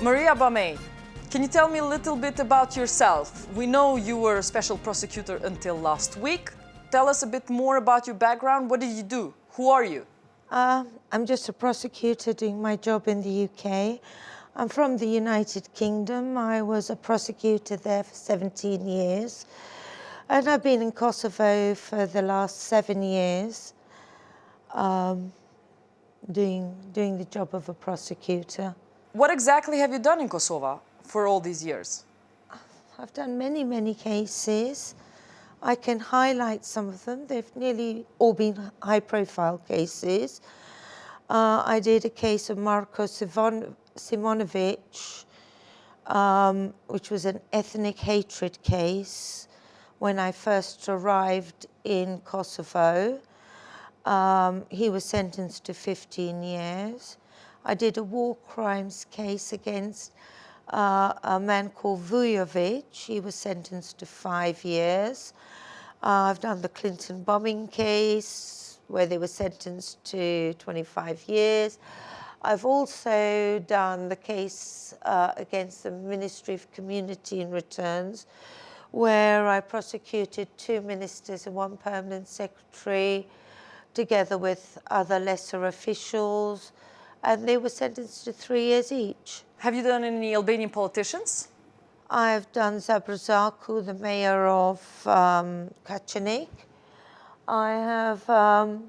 Maria Bamieh, can you tell me a little bit about yourself? We know you were a special prosecutor until last week. Tell us a bit more about your background. What did you do? Who are you? I'm just a prosecutor doing my job in the UK. I'm from the United Kingdom. I was a prosecutor there for 17 years. And I've been in Kosovo for the last 7 years, doing the job of a prosecutor. What exactly have you done in Kosovo for all these years? I've done many, many cases. I can highlight some of them. They've nearly all been high-profile cases. I did a case of Marko Simonovic, which was an ethnic hatred case when I first arrived in Kosovo. He was sentenced to 15 years. I did a war crimes case against a man called Vujovic. He was sentenced to 5 years. I've done the Clinton bombing case where they were sentenced to 25 years. I've also done the case against the Ministry of Community and Returns, where I prosecuted 2 ministers and 1 permanent secretary, together with other lesser officials, and they were sentenced to 3 years each. Have you done any Albanian politicians? I've done Zabrzaku, the mayor of Kaçanik. I have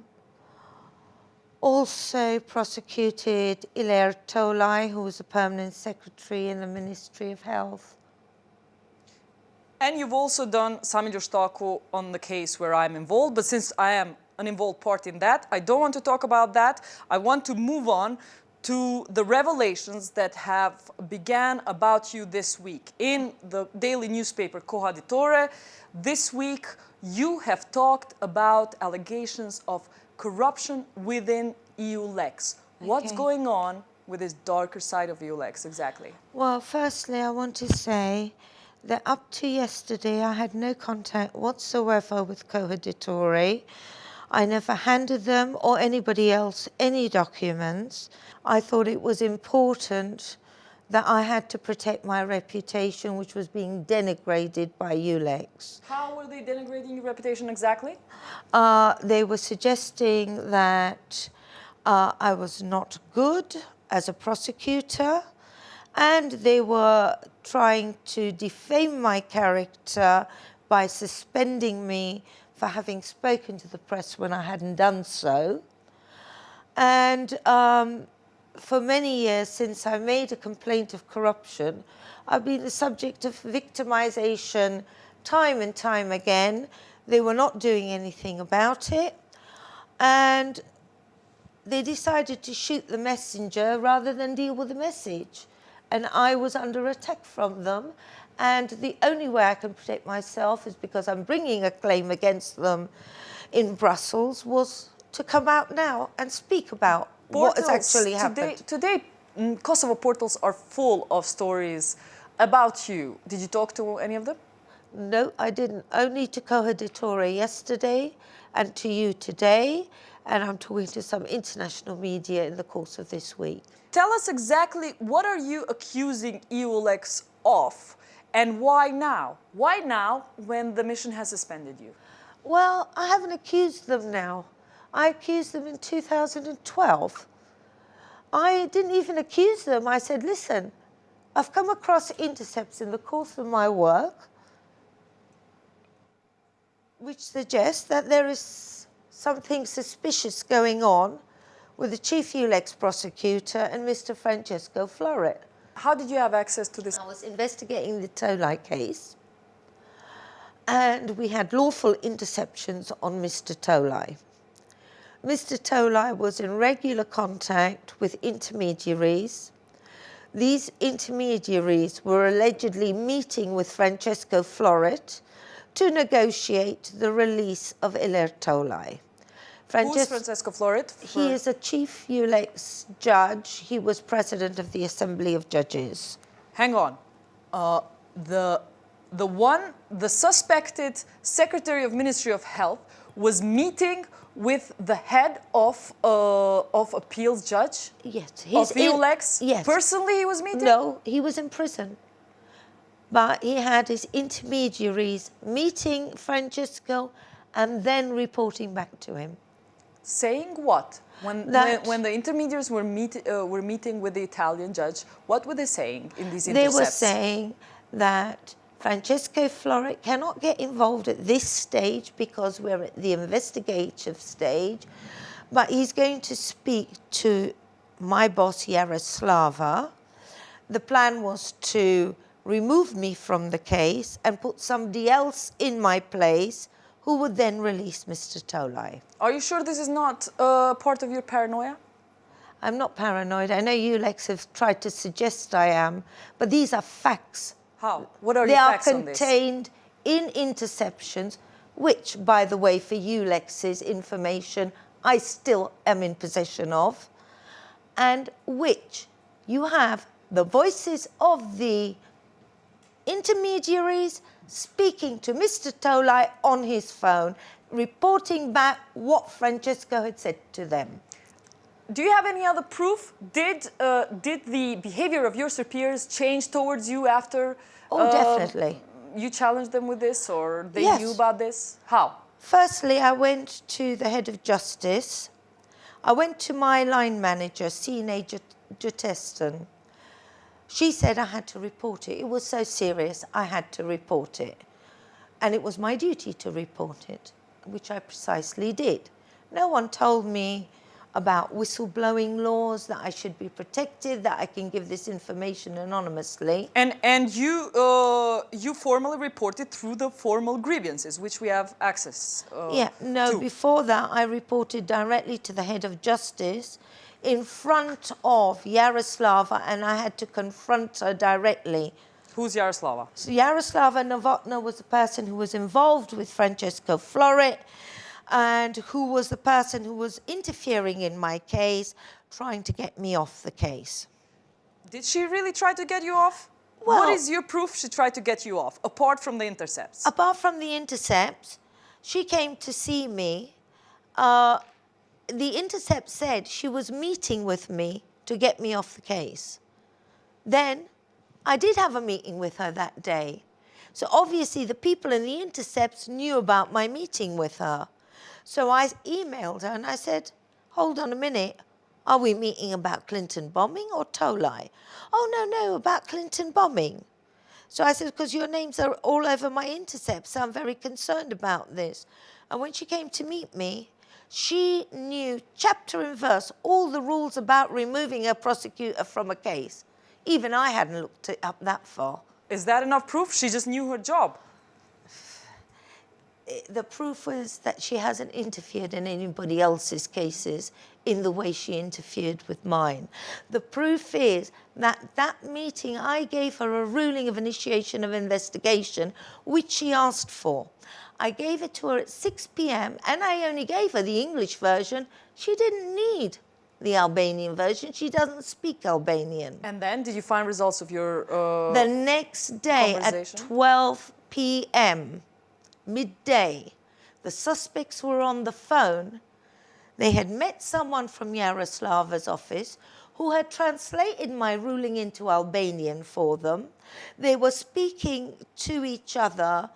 also prosecuted Ilir Tolaj, who was a permanent secretary in the Ministry of Health. And you've also done Samir Staku on the case where I'm involved, but since I am an involved part in that, I don't want to talk about that. I want to move on to the revelations that have began about you this week. In the daily newspaper Koha Ditore, this week you have talked about allegations of corruption within EULEX. What's going on with this darker side of EULEX exactly? Well, firstly, I want to say that up to yesterday, I had no contact whatsoever with Koha Ditore. I never handed them or anybody else any documents. I thought it was important that I had to protect my reputation, which was being denigrated by EULEX. How were they denigrating your reputation exactly? They were suggesting that I was not good as a prosecutor, and they were trying to defame my character by suspending me for having spoken to the press when I hadn't done so. And for many years since I made a complaint of corruption, I've been the subject of victimization time and time again. They were not doing anything about it. And they decided to shoot the messenger rather than deal with the message. And I was under attack from them. And the only way I can protect myself is because I'm bringing a claim against them in Brussels, was to come out now and speak about what has actually happened. Today, Kosovo portals are full of stories about you. Did you talk to any of them? No, I didn't. Only to Koha Ditore yesterday and to you today. And I'm talking to some international media in the course of this week. Tell us exactly what are you accusing EULEX of? And why now? Why now when the mission has suspended you? Well, I haven't accused them now. I accused them in 2012. I didn't even accuse them. I said, listen, I've come across intercepts in the course of my work which suggest that there is something suspicious going on with the chief EULEX prosecutor and Mr. Francesco Florit. How did you have access to this? I was investigating the Tolaj case, and we had lawful interceptions on Mr. Tolaj. Mr. Tolaj was in regular contact with intermediaries. These intermediaries were allegedly meeting with Francesco Florit to negotiate the release of Ilir Tolaj. Who's Francesco Florit? He is a chief EULEX judge. He was president of the Assembly of Judges. Hang on. The suspected Secretary of Ministry of Health was meeting with the head of appeals judge Yes. of EULEX? Yes. Personally, he was meeting? No, he was in prison. But he had his intermediaries meeting Francesco and then reporting back to him. Saying what? When the intermediaries were meeting with the Italian judge, what were they saying in these intercepts? They were saying that Francesco Flore cannot get involved at this stage because we're at the investigative stage, but he's going to speak to my boss, Yaroslava. The plan was to remove me from the case and put somebody else in my place who would then release Mr. Tolai. Are you sure this is not part of your paranoia? I'm not paranoid. I know you, Lex, have tried to suggest I am, but these are facts. How? What are your facts on this? They are contained in interceptions, which, by the way, for you, Lex's information, I still am in possession of, and which you have the voices of the intermediaries speaking to Mr. Tolai on his phone, reporting back what Francesco had said to them. Do you have any other proof? Did the behavior of your superiors change towards you after? Oh, definitely. You challenged them with this, or they Yes. knew about this? How? Firstly, I went to the head of justice. I went to my line manager, Sine Juteston. She said I had to report it. It was so serious, I had to report it. And it was my duty to report it, which I precisely did. No one told me about whistleblowing laws, that I should be protected, that I can give this information anonymously. And you formally reported through the formal grievances, which we have access to. Before that, I reported directly to the head of justice in front of Yaroslava, and I had to confront her directly. Who's Yaroslava? So Yaroslava Novotna was the person who was involved with Francesco Flore, and who was the person who was interfering in my case, trying to get me off the case. Did she really try to get you off? Well, what is your proof she tried to get you off, apart from the intercepts? Apart from the intercepts, she came to see me. The intercept said she was meeting with me to get me off the case. Then I did have a meeting with her that day. So obviously the people in the intercepts knew about my meeting with her. So I emailed her and I said, hold on a minute, are we meeting about Clinton bombing or Tolai? Oh, no, about Clinton bombing. So I said, because your names are all over my intercepts, so I'm very concerned about this. And when she came to meet me, she knew chapter and verse all the rules about removing a prosecutor from a case. Even I hadn't looked it up that far. Is that enough proof? She just knew her job. The proof was that she hasn't interfered in anybody else's cases in the way she interfered with mine. The proof is that that meeting, I gave her a ruling of initiation of investigation, which she asked for. I gave it to her at 6 p.m. and I only gave her the English version. She didn't need the Albanian version. She doesn't speak Albanian. And then, did you find results of your The next day at 12 p.m., midday, the suspects were on the phone. They had met someone from Yaroslava's office who had translated my ruling into Albanian for them. They were speaking to each other,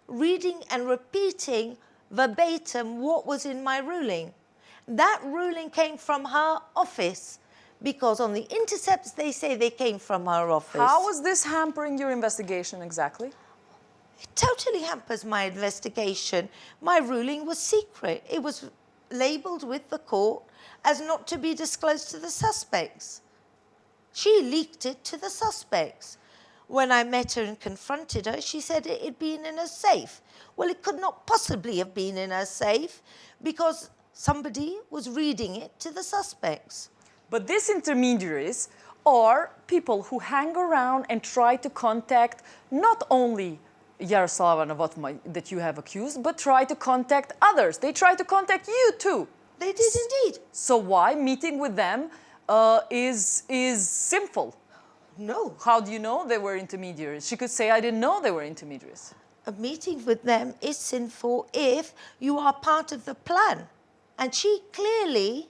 reading and repeating verbatim what was in my ruling. That ruling came from her office because on the intercepts they say they came from her office. How was this hampering your investigation exactly? It totally hampers my investigation. My ruling was secret. It was labelled with the court as not to be disclosed to the suspects. She leaked it to the suspects. When I met her and confronted her, she said it had been in her safe. Well, it could not possibly have been in her safe because somebody was reading it to the suspects. But these intermediaries are people who hang around and try to contact not only Yaroslava Novotna that you have accused, but try to contact others. They try to contact you too. They did indeed. So why meeting with them is sinful? No. How do you know they were intermediaries? She could say, I didn't know they were intermediaries. a meeting with them is sinful if you are part of the plan. And she clearly,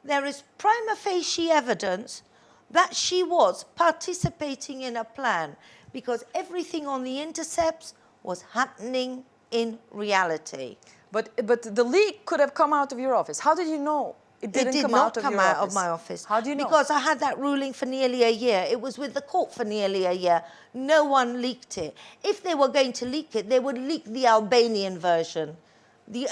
there is prima facie evidence that she was participating in a plan because everything on the intercepts was happening in reality. But the leak could have come out of your office. How did you know it didn't It did come not out of come your out office? of my office. How do you know? Because I had that ruling for nearly a year. It was with the court for nearly a year. No one leaked it. If they were going to leak it, they would leak the Albanian version. The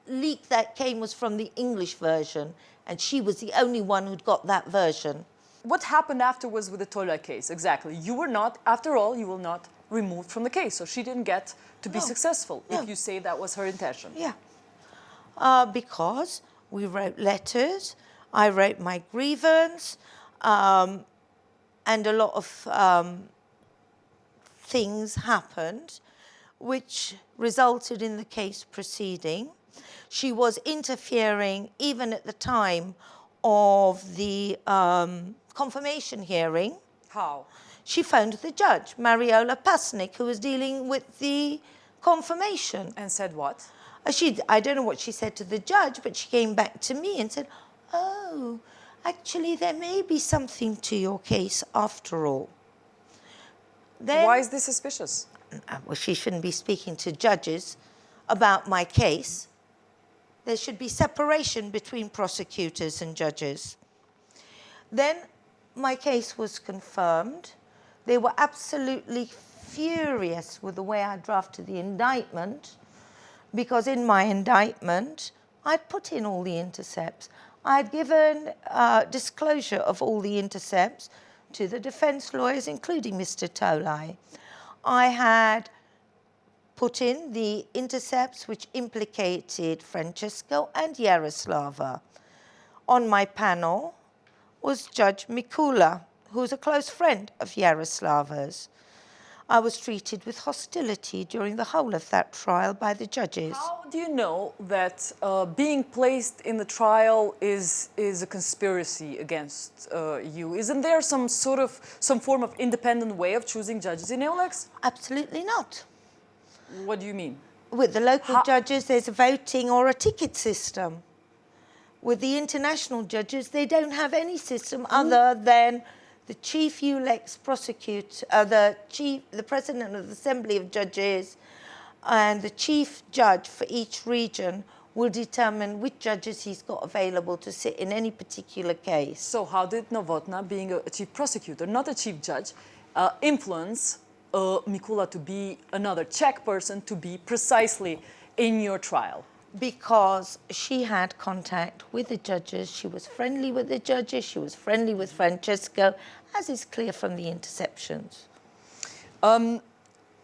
leak that came was from the English version, and she was the only one who'd got that version. What happened afterwards with the Tolay case? Exactly. You were not, after all, you were not removed from the case, so she didn't get to be successful, if you say that was her intention. Yeah. Because we wrote letters, I wrote my grievance, and a lot of things happened which resulted in the case proceeding. She was interfering even at the time of the confirmation hearing. How? She phoned the judge, Mariola Pasnik, who was dealing with the confirmation. And said what? I don't know what she said to the judge, but she came back to me and said, oh, actually, there may be something to your case after all. Then, Why is this suspicious? well, she shouldn't be speaking to judges about my case. There should be separation between prosecutors and judges. Then my case was confirmed. They were absolutely furious with the way I drafted the indictment, because in my indictment, I'd put in all the intercepts. I'd given disclosure of all the intercepts to the defence lawyers, including Mr. Tolay. I had put in the intercepts which implicated Francesco and Yaroslava. On my panel was Judge Mikula, who's a close friend of Yaroslava's. I was treated with hostility during the whole of that trial by the judges. How do you know that being placed in the trial is a conspiracy against you? Isn't there some form of independent way of choosing judges in EULEX? Absolutely not. What do you mean? With the local judges, there's a voting or a ticket system. With the international judges, they don't have any system other than the chief EULEX prosecutor, the president of the Assembly of Judges, and the chief judge for each region will determine which judges he's got available to sit in any particular case. So how did Novotna, being a chief prosecutor, not a chief judge, influence Mikula to be another Czech person to be precisely in your trial? Because she had contact with the judges, she was friendly with the judges, she was friendly with Francesco, as is clear from the interceptions.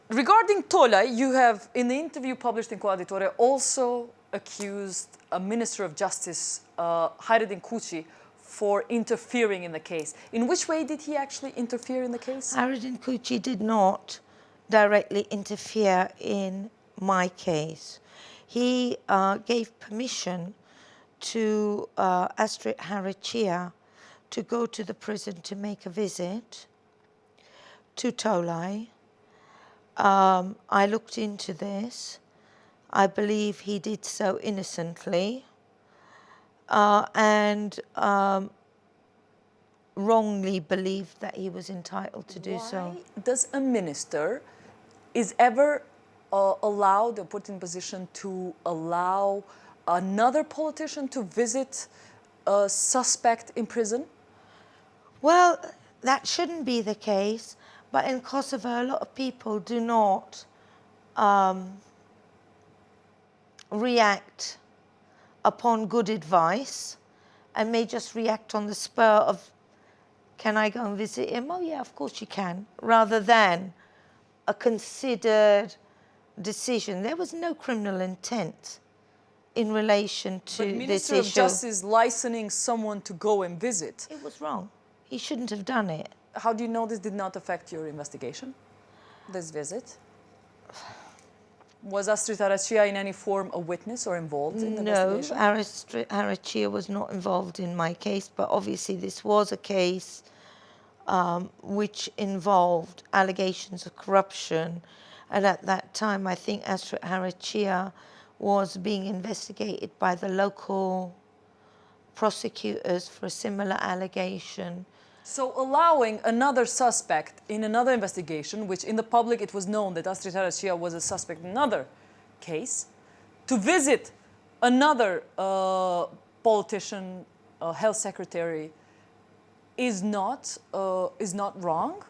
Regarding Tolay, you have, in the interview published in Coaditore, also accused a Minister of Justice, Hayreddin Kuchi, for interfering in the case. In which way did he actually interfere in the case? Hayreddin Kuchi did not directly interfere in my case. He gave permission to Astrid Harachia to go to the prison to make a visit to Tolay. I looked into this. I believe he did so innocently and wrongly believed that he was entitled to do so. Why does a minister is ever allowed or put in position to allow another politician to visit a suspect in prison? Well, that shouldn't be the case, but in Kosovo, a lot of people do not react upon good advice and may just react on the spur of, can I go and visit him? Oh, yeah, of course you can, rather than a considered decision. There was no criminal intent in relation to But this Minister issue. of Justice licensing someone to go and visit. It was wrong. He shouldn't have done it. How do you know this did not affect your investigation, this visit? Was Astrid Harachia in any form a witness or involved in the investigation? No, Astrid Harachia was not involved in my case, but obviously this was a case which involved allegations of corruption And at that time, I think Astrid Harachia was being investigated by the local prosecutors for a similar allegation. So allowing another suspect in another investigation, which in the public it was known that Astrid Harachia was a suspect in another case, to visit another politician, health secretary, is not wrong?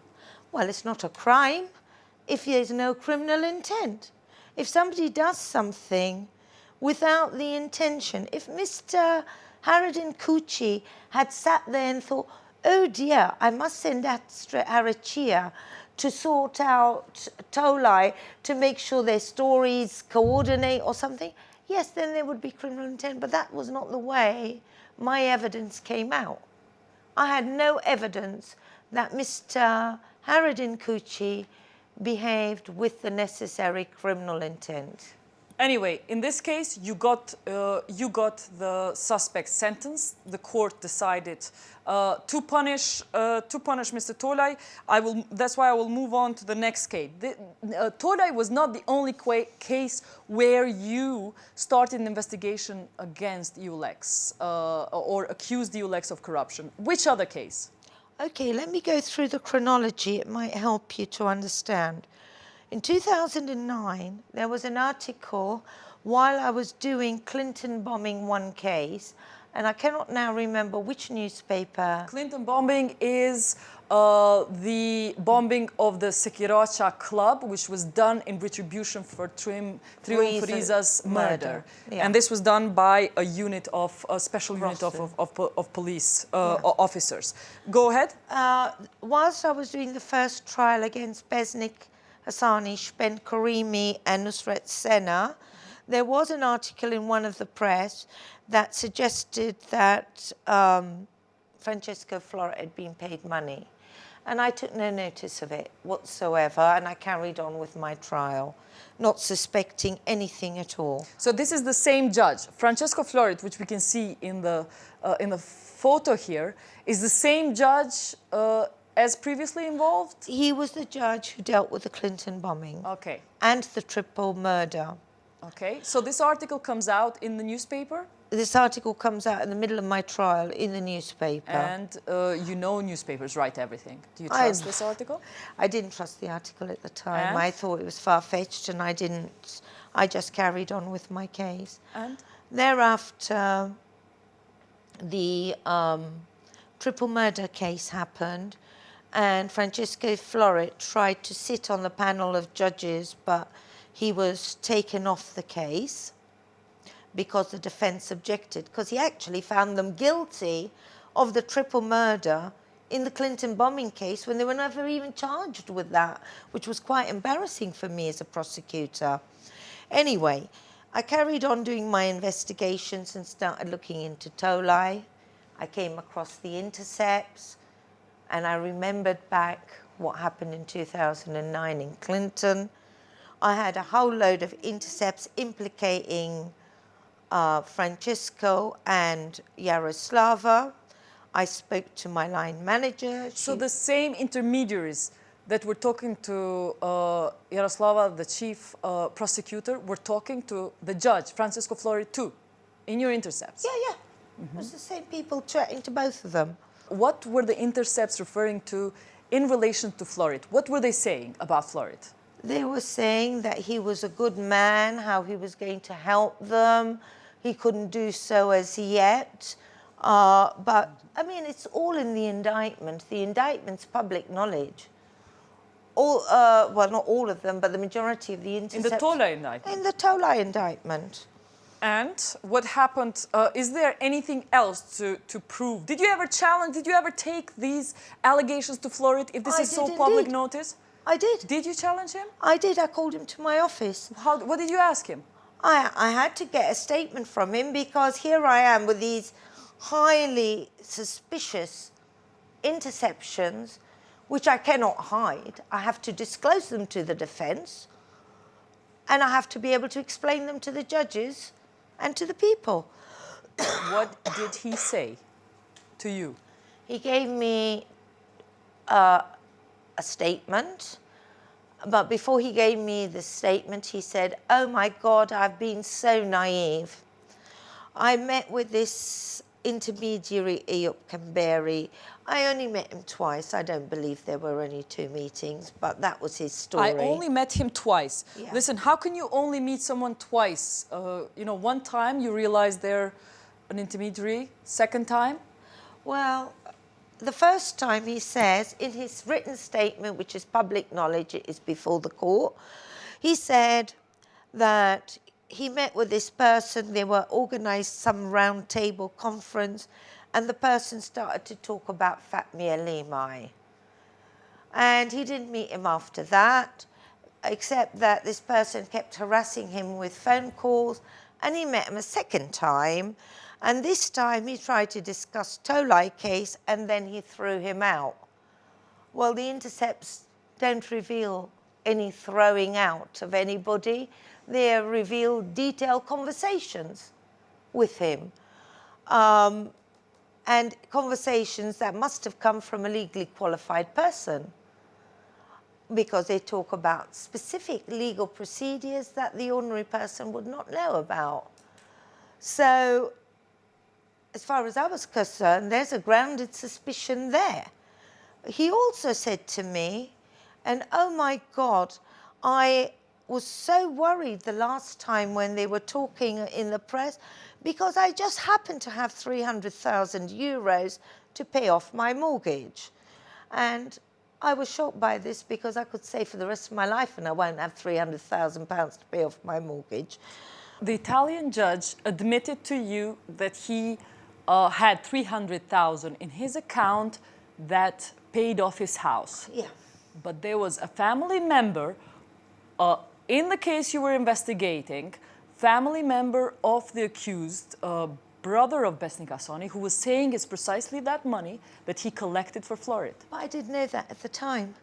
Well, it's not a crime if there's no criminal intent. If somebody does something without the intention, if Mr. Haradin Kuchi had sat there and thought, oh dear, I must send Astrid Harachia to sort out Tolai to make sure their stories coordinate or something, yes, then there would be criminal intent, but that was not the way my evidence came out. I had no evidence that Mr. Haradin Kuchi behaved with the necessary criminal intent. Anyway, in this case, you got the suspect sentenced. The court decided to punish Mr. Tolai. That's why I will move on to the next case. Tolai was not the only case where you started an investigation against EULEX or accused EULEX of corruption. Which other case? Okay, let me go through the chronology. It might help you to understand. In 2009, there was an article while I was doing Clinton bombing one case, and I cannot now remember which newspaper. Clinton bombing is the bombing of the Sekiracha club, which was done in retribution for Trium Friza's murder. Yeah. And this was done by a unit of, a special unit of police officers. Go ahead. Whilst I was doing the first trial against Besnik, Hassani, Shpen Karimi and Nusret Sena, there was an article in one of the press that suggested that Francesco Flora had been paid money. And I took no notice of it whatsoever, and I carried on with my trial, not suspecting anything at all. So this is the same judge. Francesco Florit, which we can see in the photo here, is the same judge as previously involved? He was the judge who dealt with the Clinton bombing. Okay. And the triple murder. Okay, so this article comes out in the newspaper? This article comes out in the middle of my trial in the newspaper. And you know newspapers write everything. Do you trust this article? I didn't trust the article at the time. And? I thought it was far-fetched and I just carried on with my case. And? Thereafter, the triple murder case happened, and Francesco Florit tried to sit on the panel of judges, but he was taken off the case because the defense objected, because he actually found them guilty of the triple murder in the Clinton bombing case when they were never even charged with that, which was quite embarrassing for me as a prosecutor. Anyway, I carried on doing my investigations and started looking into Tolai. I came across the intercepts, and I remembered back what happened in 2009 in Clinton. I had a whole load of intercepts implicating Francesco and Yaroslava. I spoke to my line manager. So the same intermediaries that were talking to Yaroslava, the chief prosecutor, were talking to the judge, Francesco Florit, too, in your intercepts? Yeah. It was the same people chatting to both of them. What were the intercepts referring to in relation to Florit? What were they saying about Florit? They were saying that he was a good man, how he was going to help them. He couldn't do so as yet. But, I mean, it's all in the indictment. The indictment's public knowledge. All, well, not all of them, but the majority of the intercepts. In the Tolai indictment? In the Tolai indictment. And what happened, is there anything else to prove? Did you ever challenge, did you ever take these allegations to Florit if this is so public notice? I did. Did you challenge him? I did. I called him to my office. What did you ask him? I had to get a statement from him because here I am with these highly suspicious interceptions, which I cannot hide. I have to disclose them to the defense, and I have to be able to explain them to the judges and to the people. What did he say to you? He gave me a statement But before he gave me the statement, he said, "Oh my God, I've been so naive. I met with this intermediary, Eyup Kamberi. I only met him twice. I don't believe there were only 2 meetings, but that was his story." I only met him twice. Yeah. Listen, how can you only meet someone twice? One time you realize they're an intermediary, second time? Well, the first time he says, in his written statement, which is public knowledge, it is before the court, he said that he met with this person, they were organised some round table conference, and the person started to talk about Bamieh. And he didn't meet him after that, except that this person kept harassing him with phone calls, and he met him a second time, and this time he tried to discuss Tolai case, and then he threw him out. Well, the intercepts don't reveal any throwing out of anybody. They reveal detailed conversations with him. And conversations that must have come from a legally qualified person, because they talk about specific legal procedures that the ordinary person would not know about. So, as far as I was concerned, there's a grounded suspicion there. He also said to me, and oh my God, I was so worried the last time when they were talking in the press, because I just happened to have 300,000 euros to pay off my mortgage. And I was shocked by this, because I could say for the rest of my life and I won't have 300,000 pounds to pay off my mortgage. The Italian judge admitted to you that he had 300,000 in his account that paid off his house. Yeah. But there was a family member in the case you were investigating, family member of the accused, brother of Besnik Hassani, who was saying it's precisely that money that he collected for Florid. But I didn't know that at the time.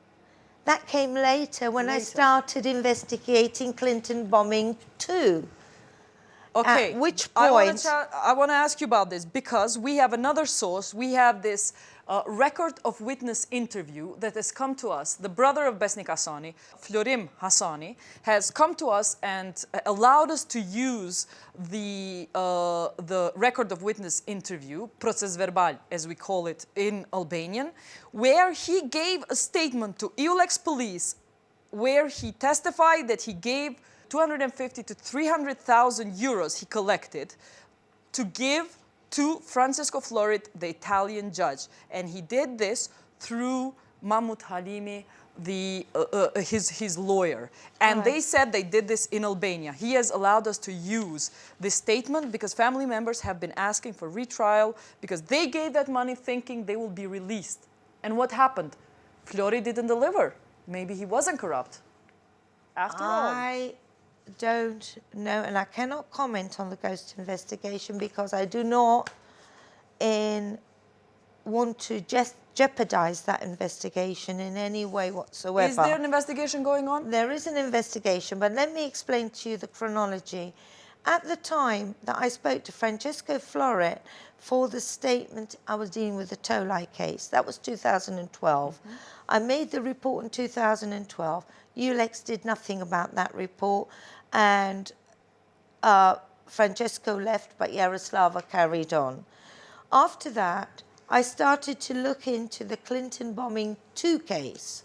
That came later when I started investigating Clinton bombing too. Okay. At which point... I want to ask you about this, because we have another source. We have this record of witness interview that has come to us. The brother of Besnik Hassani, Florim Hassani, has come to us and allowed us to use the record of witness interview, proces verbal, as we call it in Albanian, where he gave a statement to EULEX police, where he testified that he gave 250 to 300,000 euros he collected to give to Francesco Florid, the Italian judge. And he did this through Mahmoud Halimi, his lawyer. And they said they did this in Albania. He has allowed us to use this statement because family members have been asking for retrial because they gave that money thinking they will be released. And what happened? Florid didn't deliver. Maybe he wasn't corrupt. After all. I don't know, and I cannot comment on the ghost investigation because I do not want to just jeopardize that investigation in any way whatsoever. Is there an investigation going on? There is an investigation, but let me explain to you the chronology. At the time that I spoke to Francesco Florid for the statement, I was dealing with the Tolai case. That was 2012. I made the report in 2012. EULEX did nothing about that report, and Francesco left, but Yaroslava carried on. After that, I started to look into the Clinton bombing 2 case.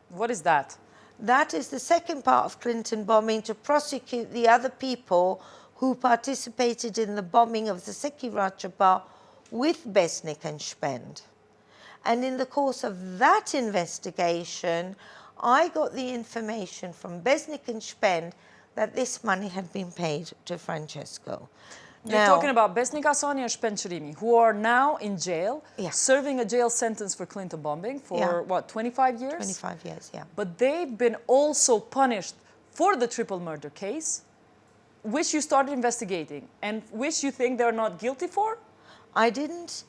What is that? That is the second part of Clinton bombing, to prosecute the other people who participated in the bombing of the Sekiracha bar with Besnik and Spend. And in the course of that investigation, I got the information from Besnik and Spend that this money had been paid to Francesco. You're talking about Besnik Hassani and Spend Sherimi, who are now in jail, serving a jail sentence for Clinton bombing for, what, 25 years? 25 years, yeah. But they've been also punished for the triple murder case, which you started investigating, and which you think they're not guilty for? I didn't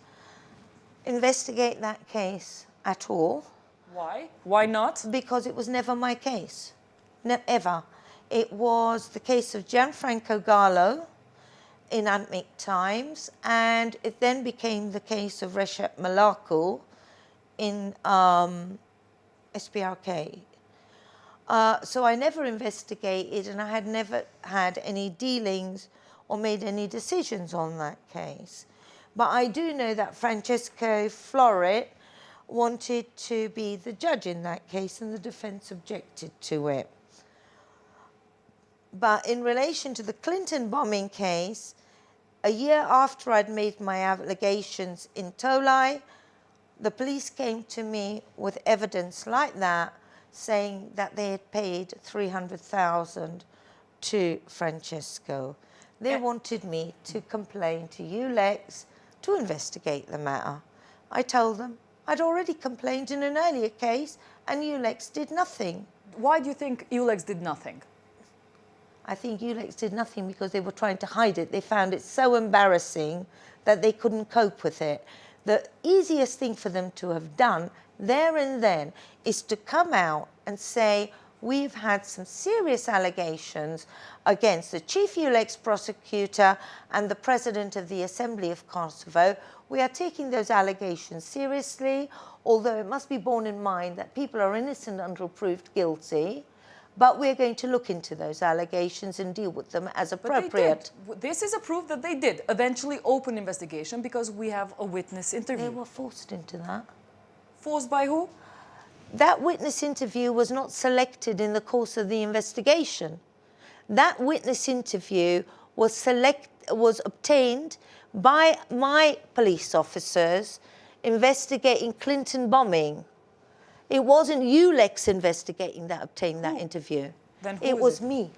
investigate that case at all. Why? Why not? Because it was never my case, ever. It was the case of Gianfranco Gallo in Antmic Times, and it then became the case of Recep Malaku in SPRK. So I never investigated, and I had never had any dealings or made any decisions on that case. But I do know that Francesco Florit wanted to be the judge in that case, and the defence objected to it. But in relation to the Clinton bombing case, a year after I'd made my allegations in Tolai, the police came to me with evidence like that, saying that they had paid 300,000 to Francesco. They wanted me to complain to ULEX to investigate the matter. I told them I'd already complained in an earlier case and ULEX did nothing. Why do you think ULEX did nothing? I think ULEX did nothing because they were trying to hide it. They found it so embarrassing that they couldn't cope with it. The easiest thing for them to have done there and then is to come out and say, we've had some serious allegations against the chief ULEX prosecutor and the president of the Assembly of Kosovo. We are taking those allegations seriously, although it must be borne in mind that people are innocent until proved guilty. But we're going to look into those allegations and deal with them as appropriate. But they did. This is a proof that they did eventually open investigation because we have a witness interview. They were forced into that. Forced by who? That witness interview was not selected in the course of the investigation. That witness interview was obtained by my police officers investigating Clinton bombing. It wasn't ULEX investigating that obtained that interview. Then who it is was it? me.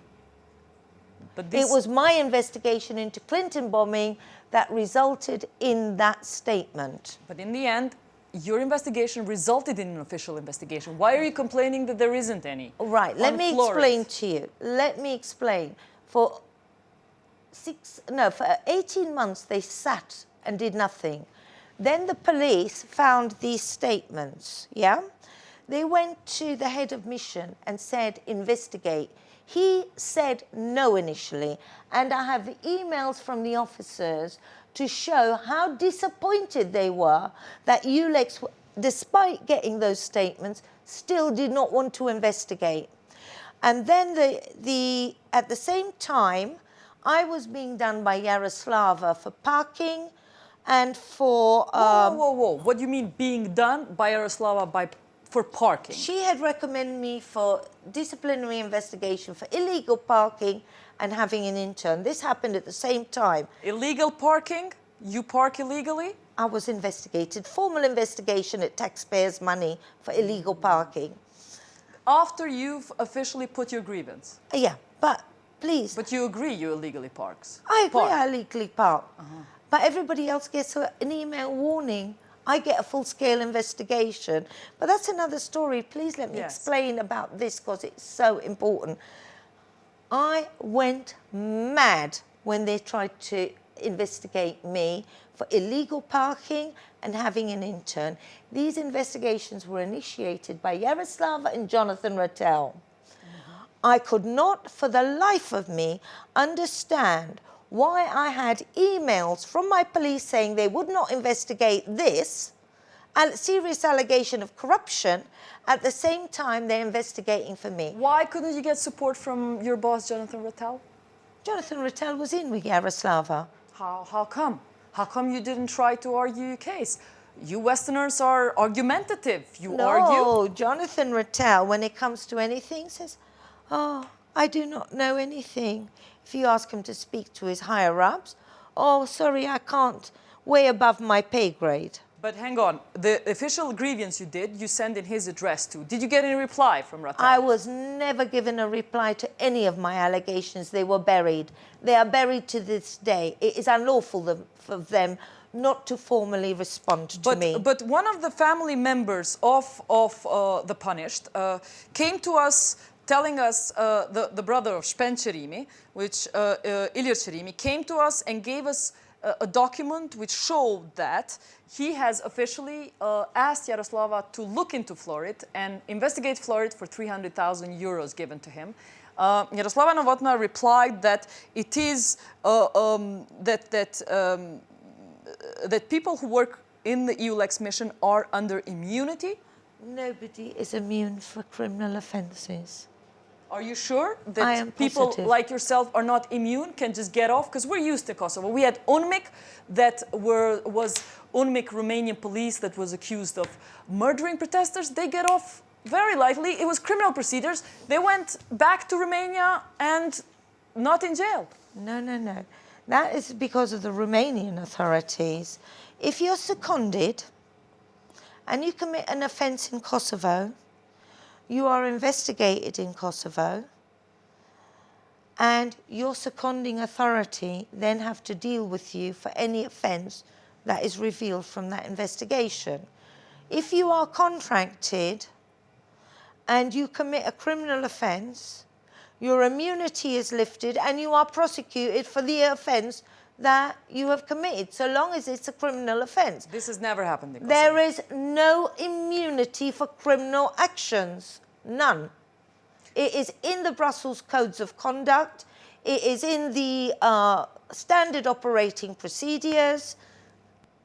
But It was my investigation into Clinton bombing that resulted in that statement. But in the end, your investigation resulted in an official investigation. Why are you complaining that there isn't any? Right, let me Florit? explain to you. Let me explain. For 18 months they sat and did nothing. Then the police found these statements, yeah? They went to the head of mission and said, investigate. He said no initially, and I have the emails from the officers to show how disappointed they were that ULEX, despite getting those statements, still did not want to investigate. And then at the same time, I was being done by Yaroslava for parking and for... Whoa. What do you mean being done by Yaroslava for parking? She had recommended me for disciplinary investigation for illegal parking and having an intern. This happened at the same time. Illegal parking? You park illegally? I was investigated, formal investigation at taxpayers' money for illegal parking. After you've officially put your grievance? Yeah, but please. But you agree you illegally parks? I agree I illegally park. But everybody else gets an email warning. I get a full-scale investigation. But that's another story. Please let me explain about this because it's so important. I went mad when they tried to investigate me for illegal parking and having an intern. These investigations were initiated by Yaroslava and Jonathan Rattel. I could not, for the life of me, understand why I had emails from my police saying they would not investigate this, a serious allegation of corruption, at the same time they're investigating for me. Why couldn't you get support from your boss, Jonathan Rattel? Jonathan Rattel was in with Yaroslava. How come? How come you didn't try to argue your case? You Westerners are argumentative. You argue. No, Jonathan Rattel, when it comes to anything, says, oh, I do not know anything. If you ask him to speak to his higher-ups, oh, sorry, I can't, way above my pay grade. But hang on, the official grievance you did, you sent in his address to. Did you get any reply from Rattel? I was never given a reply to any of my allegations. They were buried. They are buried to this day. It is unlawful for them not to formally respond to me. But one of the family members of the punished came to us telling us, the brother of Shpen Cherimi, which Ilir Cherimi, came to us and gave us a document which showed that he has officially asked Yaroslava to look into Florit and investigate Florit for 300,000 euros given to him. Yaroslava Novotna replied that it is that people who work in the EULEX mission are under immunity. Nobody is immune for criminal offences. Are you sure I that am people positive. like yourself are not immune, can just get off? Because we're used to Kosovo. We had UNMIK that was UNMIK Romanian police that was accused of murdering protesters. They get off very lightly. It was criminal procedures. They went back to Romania and not in jail. No, no, no. That is because of the Romanian authorities. If you're seconded and you commit an offence in Kosovo, you are investigated in Kosovo, and your seconding authority then have to deal with you for any offence that is revealed from that investigation. If you are contracted and you commit a criminal offence, your immunity is lifted and you are prosecuted for the offence that you have committed, so long as it's a criminal offence. This has never happened in Kosovo. There is no immunity for criminal actions, none. It is in the Brussels Codes of Conduct, it is in the standard operating procedures.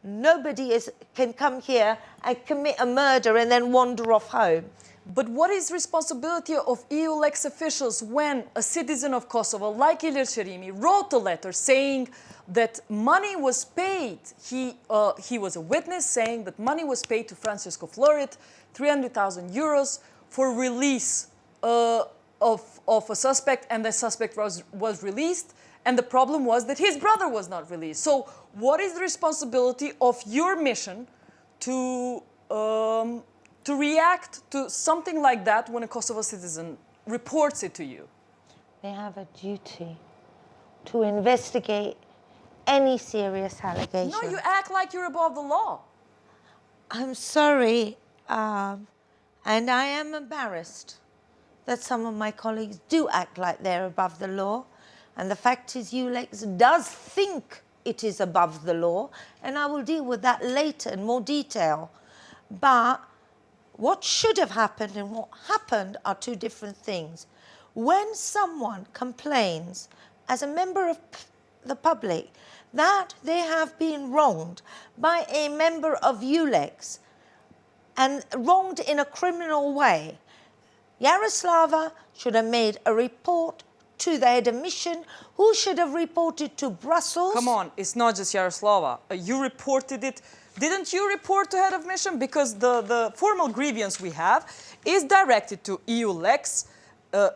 Nobody can come here and commit a murder and then wander off home. But what is responsibility of EU-lex officials when a citizen of Kosovo, like Ilir Sherimi, wrote a letter saying that money was paid? He was a witness saying that money was paid to Francisco Florit, 300,000 euros, for release of a suspect, and the suspect was released. And the problem was that his brother was not released. So what is the responsibility of your mission to react to something like that when a Kosovo citizen reports it to you? They have a duty to investigate any serious allegation. No, you act like you're above the law. I'm sorry, and I am embarrassed that some of my colleagues do act like they're above the law. And the fact is, EULEX does think it is above the law, and I will deal with that later in more detail. But what should have happened and what happened are two different things. When someone complains as a member of the public that they have been wronged by a member of EULEX, and wronged in a criminal way, Yaroslava should have made a report to the head of mission, who should have reported to Brussels. Come on, it's not just Yaroslava. You reported it. Didn't you report to head of mission? Because the formal grievance we have is directed to EULEX,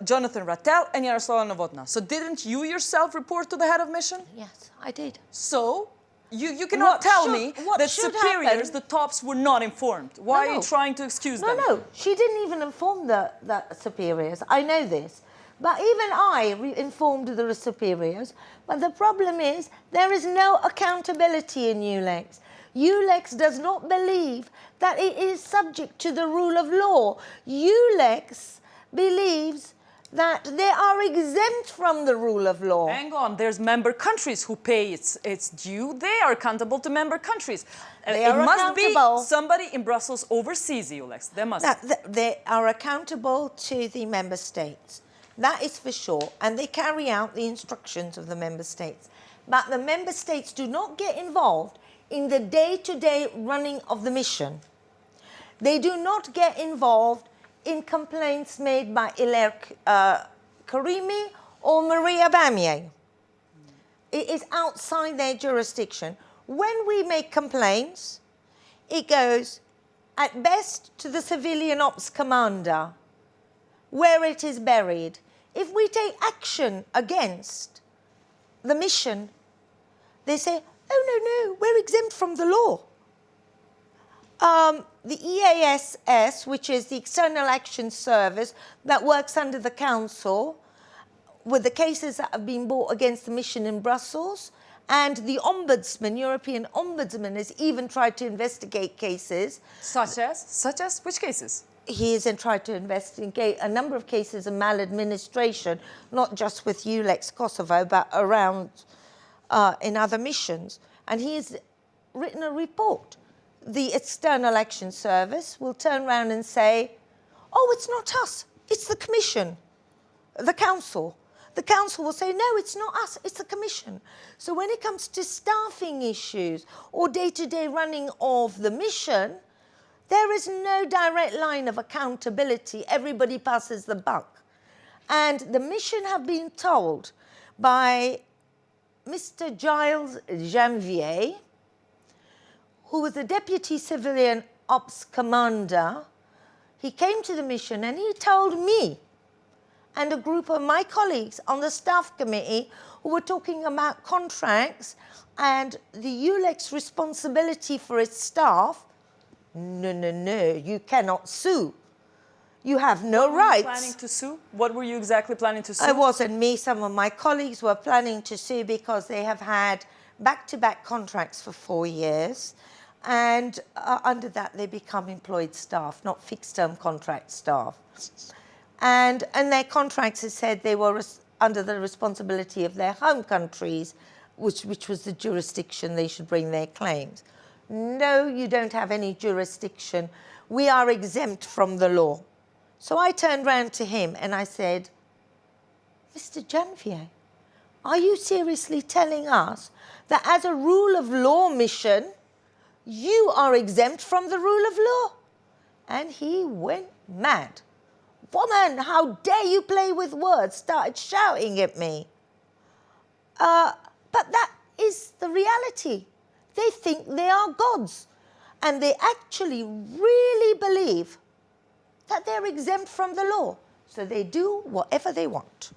Jonathan Rattel, and Yaroslava Novotna. So didn't you yourself report to the head of mission? Yes, I did. So you cannot tell me that superiors, happen? the tops, were not informed. Why are you trying to excuse them? No, she didn't even inform the superiors. I know this. But even I informed the superiors. But the problem is there is no accountability in EULEX. EULEX does not believe that it is subject to the rule of law. EULEX believes that they are exempt from the rule of law. Hang on, there's member countries who pay its due. They are accountable to member countries. It must be somebody in Brussels oversees EULEX. There must be. They are accountable to the member states. That is for sure. And they carry out the instructions of the member states. But the member states do not get involved in the day-to-day running of the mission. They do not get involved in complaints made by Ilir Karimi or Maria Bamieh. It is outside their jurisdiction. When we make complaints, it goes at best to the civilian ops commander, where it is buried. If we take action against the mission, they say, oh, no, we're exempt from the law. The EASS, which is the External Action Service that works under the Council, with the cases that have been brought against the mission in Brussels, and the Ombudsman, European Ombudsman, has even tried to investigate cases. Such as? Which cases? He has tried to investigate a number of cases of maladministration, not just with EULEX Kosovo, but around in other missions. And he has written a report. The External Action Service will turn around and say, oh, it's not us, it's the Commission, the Council. The Council will say, no, it's not us, it's the Commission. So when it comes to staffing issues or day-to-day running of the mission, there is no direct line of accountability. Everybody passes the buck. And the mission have been told by Mr. Giles Janvier, who was the Deputy Civilian Ops Commander. He came to the mission and he told me and a group of my colleagues on the staff committee who were talking about contracts and the ULEX responsibility for its staff, no, you cannot sue. You have no What rights. were you planning to sue? What were you exactly planning to sue? It wasn't me. Some of my colleagues were planning to sue because they have had back-to-back contracts for 4 years. And under that, they become employed staff, not fixed-term contract staff. And their contracts had said they were under the responsibility of their home countries, which was the jurisdiction they should bring their claims. No, you don't have any jurisdiction. We are exempt from the law. So I turned round to him and I said, Mr. Janvier, are you seriously telling us that as a rule of law mission, you are exempt from the rule of law? And he went mad. Woman, how dare you play with words? Started shouting at me. But that is the reality. They think they are gods. And they actually really believe that they're exempt from the law. So they do whatever they want.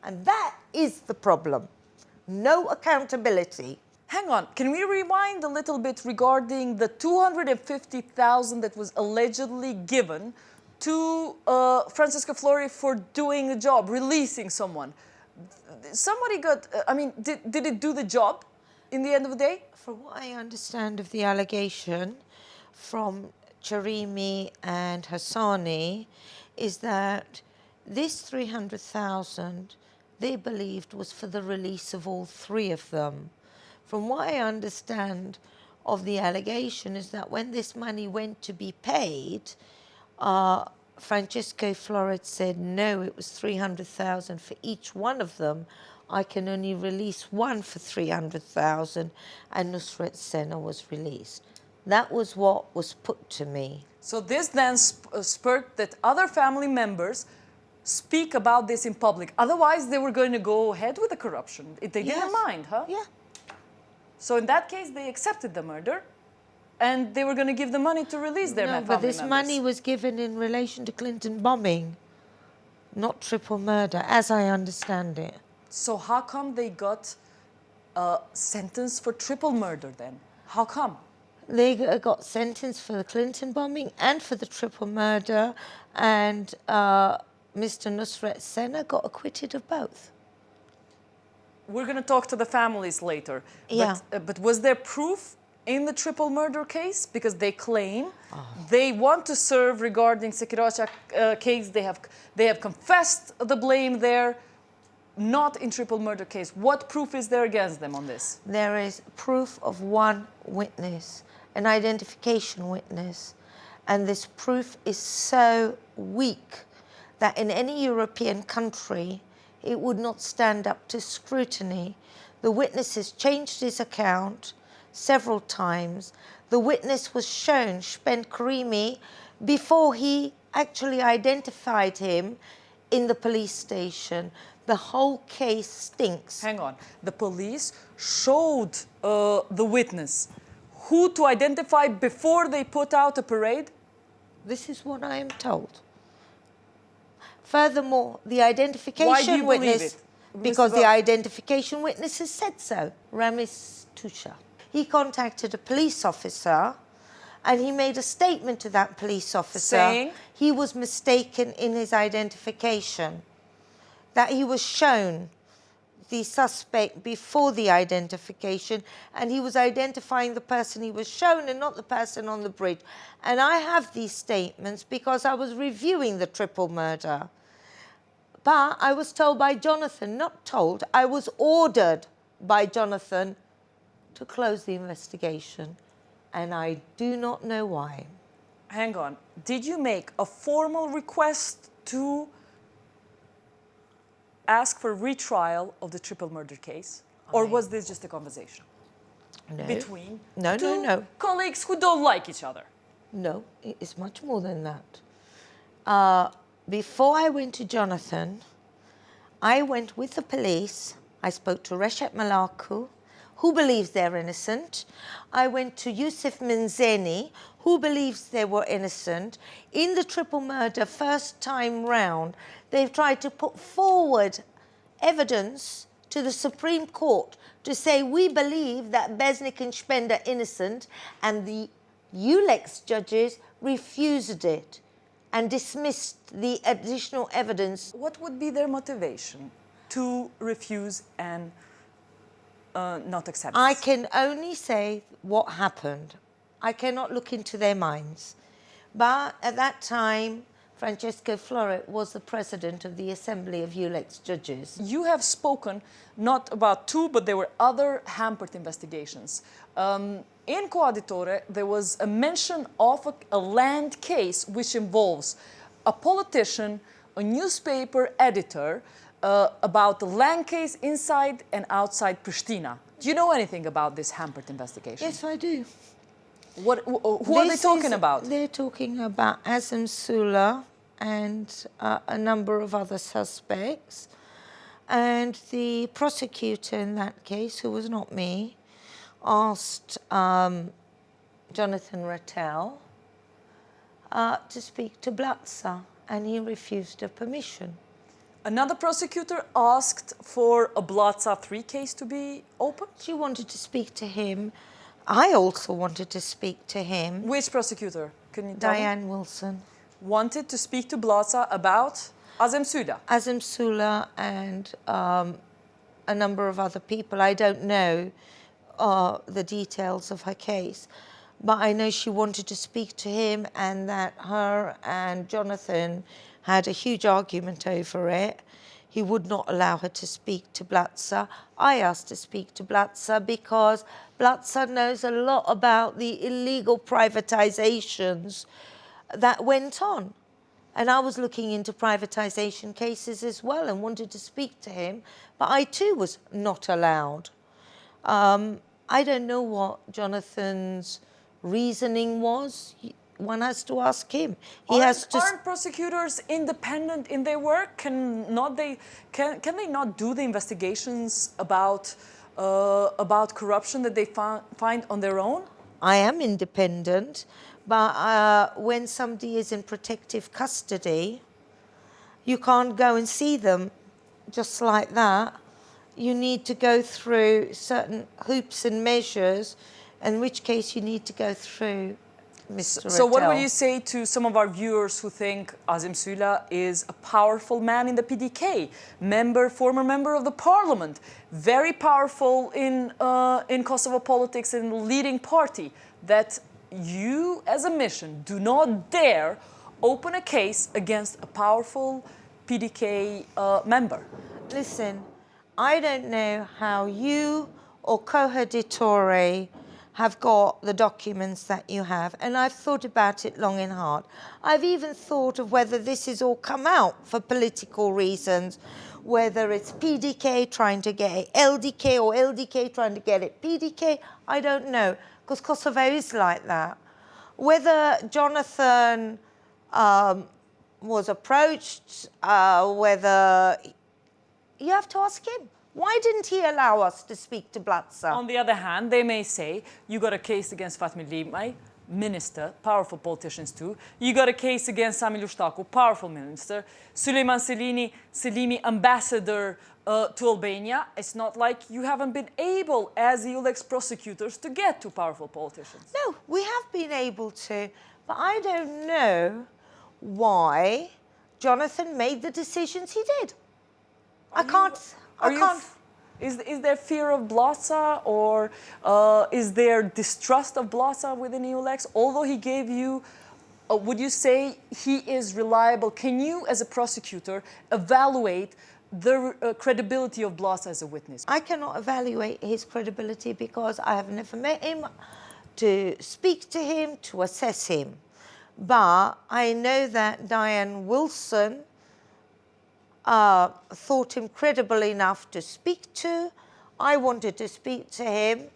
And that is the problem. No accountability. Hang on, can we rewind a little bit regarding the 250,000 that was allegedly given to Francisco Flori for doing the job, releasing someone? Somebody got, did it do the job in the end of the day? From what I understand of the allegation from Charimi and Hassani is that this 300,000 they believed was for the release of all three of them. From what I understand of the allegation is that when this money went to be paid, Francisco Flores said, no, it was 300,000 for each one of them. I can only release one for 300,000, and Nusret Sena was released. That was what was put to me. So this then spurred that other family members speak about this in public. Otherwise, they were going to go ahead with the corruption. They didn't mind, huh? Yeah. So in that case, they accepted the murder, and they were going to give the money to release their family members. But this money was given in relation to Clinton bombing, not triple murder, as I understand it. So how come they got sentenced for triple murder then? How come? They got sentenced for the Clinton bombing and for the triple murder, and Mr. Nusret Sena got acquitted of both. We're going to talk to the families later. Yeah. But was there proof in the triple murder case? Because they claim they want to serve regarding Sekirocha case. They have confessed the blame there, not in triple murder case. What proof is there against them on this? There is proof of one witness, an identification witness. And this proof is so weak that in any European country, it would not stand up to scrutiny. The witness has changed his account several times. The witness was shown, Shpen Karimi, before he actually identified him in the police station. The whole case stinks. Hang on. The police showed the witness who to identify before they put out a parade? This is what I am told. Furthermore, the identification Why do you witness, believe it? because the identification witness has said so, Ramis Tusha. He contacted a police officer and he made a statement to that police officer saying he was mistaken in his identification, that he was shown the suspect before the identification and he was identifying the person he was shown and not the person on the bridge. And I have these statements because I was reviewing the triple murder. But I was told by Jonathan, not told, I was ordered by Jonathan to close the investigation. And I do not know why. Hang on. Did you make a formal request to ask for retrial of the triple murder case? Or was this just a conversation? No. Between No. colleagues who don't like each other? No, it is much more than that. before I went to Jonathan, I went with the police. I spoke to Reshet Malaku, who believes they're innocent. I went to Yusuf Menzeni, who believes they were innocent. In the triple murder first time round, they've tried to put forward evidence to the Supreme Court to say we believe that Besnik and Spend are innocent, and the ULEX judges refused it and dismissed the additional evidence. What would be their motivation to refuse and not accept I this? can only say what happened. I cannot look into their minds. But at that time, Francesco Floret was the president of the Assembly of ULEX judges. You have spoken not about two, but there were other hampered investigations. In Coaditore, there was a mention of a land case which involves a politician, a newspaper editor, about the land case inside and outside Pristina. Do you know anything about this hampered investigation? Yes, I do. Who are they talking about? They're talking about Azem Sula and a number of other suspects. And the prosecutor in that case, who was not me, asked Jonathan Rattel to speak to Blatza, and he refused a permission. Another prosecutor asked for a Blatza 3 case to be opened? She wanted to speak to him. I also wanted to speak to him. Which prosecutor? Can you tell me? Diane Wilson. Wanted to speak to Blatza about Azem Sula. Azem Sula and a number of other people. I don't know the details of her case, but I know she wanted to speak to him, and that her and Jonathan had a huge argument over it. He would not allow her to speak to Blatza. I asked to speak to Blatza because Blatza knows a lot about the illegal privatizations that went on. And I was looking into privatization cases as well and wanted to speak to him, but I too was not allowed. I don't know what Jonathan's reasoning was. One has to ask him. Aren't prosecutors independent in their work? Can they not do the investigations about corruption that they find on their own? I am independent, but when somebody is in protective custody, you can't go and see them just like that. You need to go through certain hoops and measures, in which case you need to go through Mr. So what Rattel. would you say to some of our viewers who think Azem Sula is a powerful man in the PDK, former member of the parliament, very powerful in Kosovo politics and leading party, that you as a mission do not dare open a case against a powerful PDK member? Listen, I don't know how you or Coaditore have got the documents that you have, and I've thought about it long and hard. I've even thought of whether this has all come out for political reasons, whether it's PDK trying to get it LDK or LDK trying to get it PDK, I don't know, because Kosovo is like that. Whether Jonathan was approached, whether... You have to ask him. Why didn't he allow us to speak to Blatza? On the other hand, they may say, you got a case against Fatmir Limay, minister, powerful politicians too. You got a case against Sami Lushtaku, powerful minister. Suleiman Selimi, ambassador to Albania. It's not like you haven't been able, as ULEX prosecutors, to get to powerful politicians. No, we have been able to, but I don't know why Jonathan made the decisions he did. I can't. Is there fear of Blatza, or is there distrust of Blatza within ULEX? Although he gave you, would you say he is reliable? Can you, as a prosecutor, evaluate the credibility of Blatza as a witness? I cannot evaluate his credibility because I have never met him, to speak to him, to assess him. But I know that Diane Wilson thought him credible enough to speak to. I wanted to speak to him,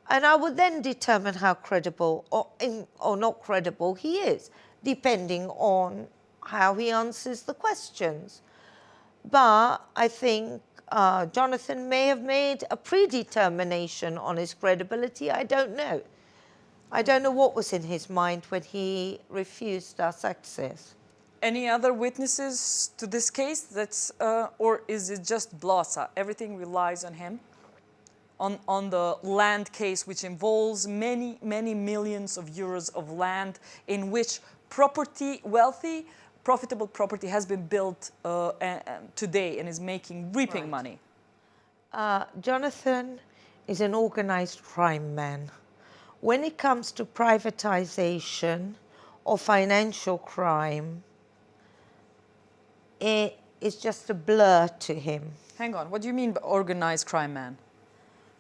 and I would then determine how credible or not credible he is, depending on how he answers the questions. But I think Jonathan may have made a predetermination on his credibility. I don't know. I don't know what was in his mind when he refused us access. Any other witnesses to this case? Or is it just Blasa? Everything relies on him? On the land case, which involves many, many millions of euros of land in which property, wealthy, profitable property has been built today and is reaping money. Jonathan is an organized crime man. When it comes to privatization or financial crime, it is just a blur to him. Hang on, what do you mean by organized crime man?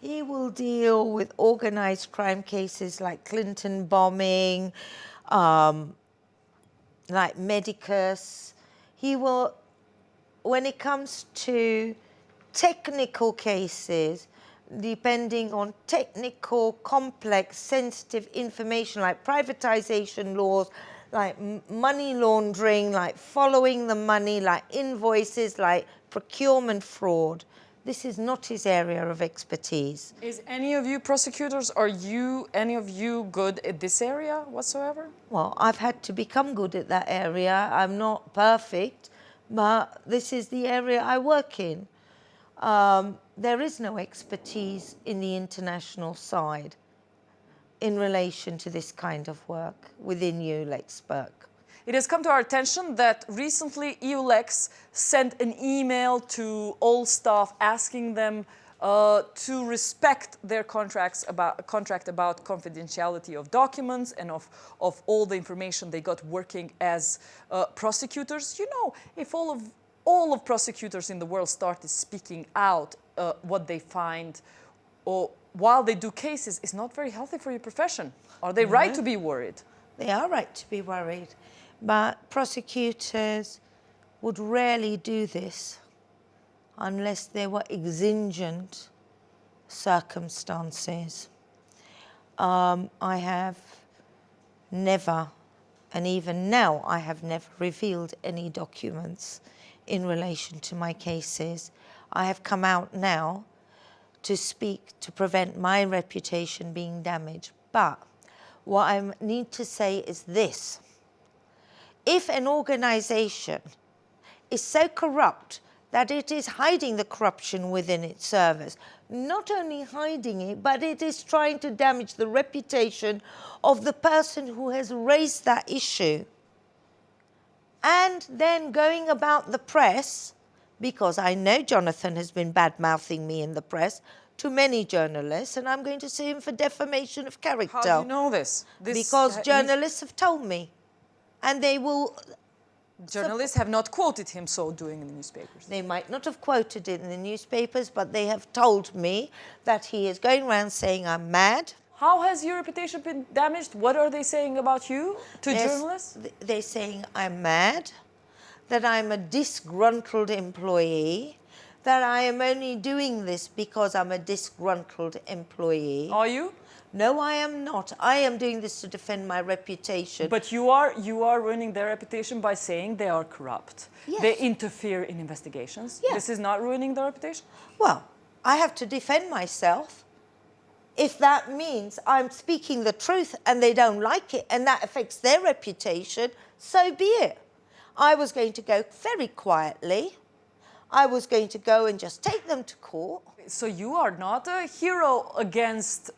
He will deal with organized crime cases like Clinton bombing, like Medicus. He will, when it comes to technical cases, depending on technical, complex, sensitive information like privatization laws, like money laundering, like following the money, like invoices, like procurement fraud. This is not his area of expertise. Is any of you prosecutors, are any of you good at this area whatsoever? Well, I've had to become good at that area. I'm not perfect, but this is the area I work in. There is no expertise in the international side in relation to this kind of work within EULEX. It has come to our attention that recently EULEX sent an email to all staff asking them to respect their contract about confidentiality of documents and of all the information they got working as prosecutors. You know, if all of prosecutors in the world started speaking out what they find or while they do cases, it's not very healthy for your profession. Are they right to be worried? They are right to be worried. But prosecutors would rarely do this unless there were exigent circumstances. I have never, and even now I have never revealed any documents in relation to my cases. I have come out now to speak to prevent my reputation being damaged. But what I need to say is this. If an organization is so corrupt that it is hiding the corruption within its service, not only hiding it, but it is trying to damage the reputation of the person who has raised that issue, and then going about the press, because I know Jonathan has been bad-mouthing me in the press to many journalists, and I'm going to sue him for defamation of character. How do you know this? Because journalists have told me. And they will... Journalists have not quoted him so doing in the newspapers. They might not have quoted it in the newspapers, but they have told me that he is going around saying I'm mad. How has your reputation been damaged? What are they saying about you to journalists? They're saying I'm mad, that I'm a disgruntled employee, that I am only doing this because I'm a disgruntled employee. Are you? No, I am not. I am doing this to defend my reputation. But you are ruining their reputation by saying they are corrupt. Yes. They interfere in investigations. Yes. This is not ruining their reputation? Well, I have to defend myself. If that means I'm speaking the truth and they don't like it and that affects their reputation, so be it. I was going to go very quietly. I was going to go and just take them to court. So you are not a hero against